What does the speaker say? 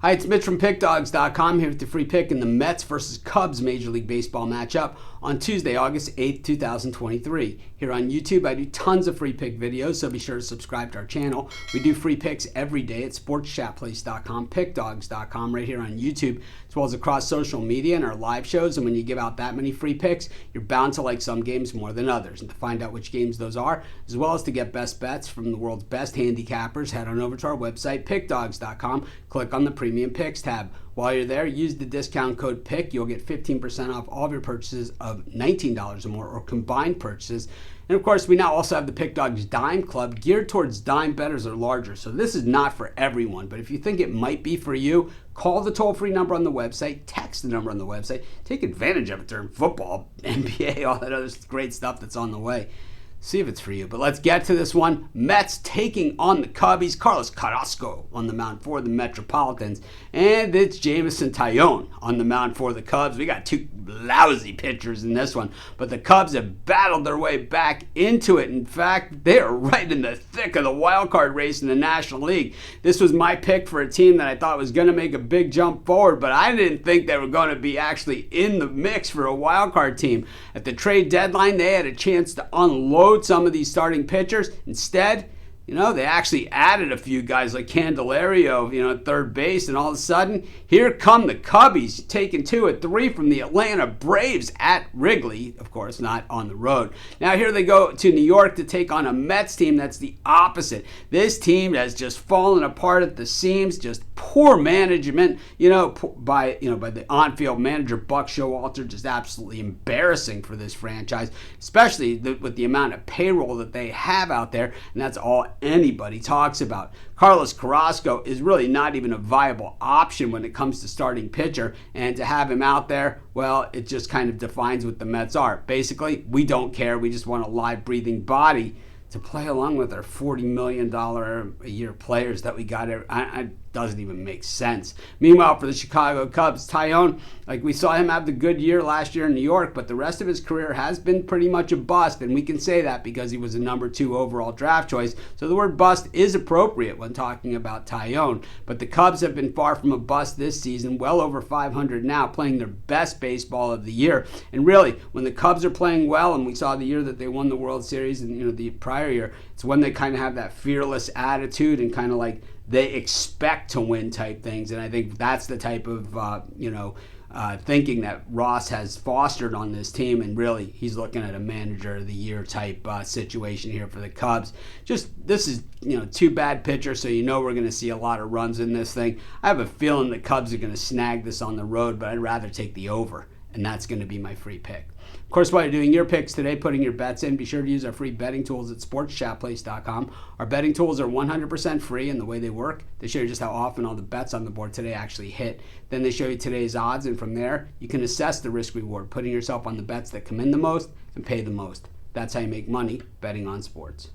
Hi, it's Mitch from Pickdawgz.com here with the free pick in the Mets versus Cubs Major League Baseball matchup on Tuesday, August 8th, 2023. Here on YouTube, I do tons of free pick videos, so be sure to subscribe to our channel. We do free picks every day at sportschatplace.com, pickdawgz.com, right here on YouTube, as well as across social media and our live shows. And when you give out that many free picks, you're bound to like some games more than others. And to find out which games those are, as well as to get best bets from the world's best handicappers, head on over to our website, pickdawgz.com, click on the Premium Picks tab. While you're there, use the discount code PICK. You'll get 15% off all of your purchases of $19 or more, or combined purchases. And of course, we now also have the Pickdawgz Dime Club, geared towards dime bettors or larger. So this is not for everyone, but if you think it might be for you, call the toll-free number on the website, text the number on the website, take advantage of it during football, NBA, all that other great stuff that's on the way. See if it's for you. But let's get to this one. Mets taking on the Cubbies. Carlos Carrasco on the mound for the Metropolitans. And it's Jameson Taillon on the mound for the Cubs. We got two lousy pitchers in this one. But the Cubs have battled their way back into it. In fact, they are right in the thick of the wild card race in the National League. This was my pick for a team that I thought was going to make a big jump forward, but I didn't think they were going to be actually in the mix for a wild card team. At the trade deadline, they had a chance to unload some of these starting pitchers. Instead, they actually added a few guys like Candelario, at third base, and all of a sudden, here come the Cubbies, taking 2 at 3 from the Atlanta Braves at Wrigley, of course, not on the road. Now here they go to New York to take on a Mets team that's the opposite. This team has just fallen apart at the seams, just poor management, by the on-field manager Buck Showalter, just absolutely embarrassing for this franchise, especially with the amount of payroll that they have out there, and that's all anybody talks about. Carlos Carrasco is really not even a viable option when it comes to starting pitcher, and to have him out there, well, it just kind of defines what the Mets are. Basically, we don't care. We just want a live, breathing body to play along with our $40 million a year players that we got. It doesn't even make sense. Meanwhile, for the Chicago Cubs, Taillon, we saw him have the good year last year in New York, but the rest of his career has been pretty much a bust, and we can say that because he was a number 2 overall draft choice. So the word bust is appropriate when talking about Taillon. But the Cubs have been far from a bust this season, well over 500 now, playing their best baseball of the year. And really, when the Cubs are playing well, and we saw the year that they won the World Series and the prior year, it's when they kind of have that fearless attitude and kind of they expect to win type things. And I think that's the type of thinking that Ross has fostered on this team, and really he's looking at a manager of the year type situation here for the Cubs. This is 2 bad pitchers, so we're going to see a lot of runs in this thing. I have a feeling the Cubs are going to snag this on the road, but I'd rather take the over, and that's going to be my free pick. Of course, while you're doing your picks today, putting your bets in, be sure to use our free betting tools at sportschatplace.com. Our betting tools are 100% free, and the way they work, they show you just how often all the bets on the board today actually hit. Then they show you today's odds, and from there, you can assess the risk-reward, putting yourself on the bets that come in the most and pay the most. That's how you make money betting on sports.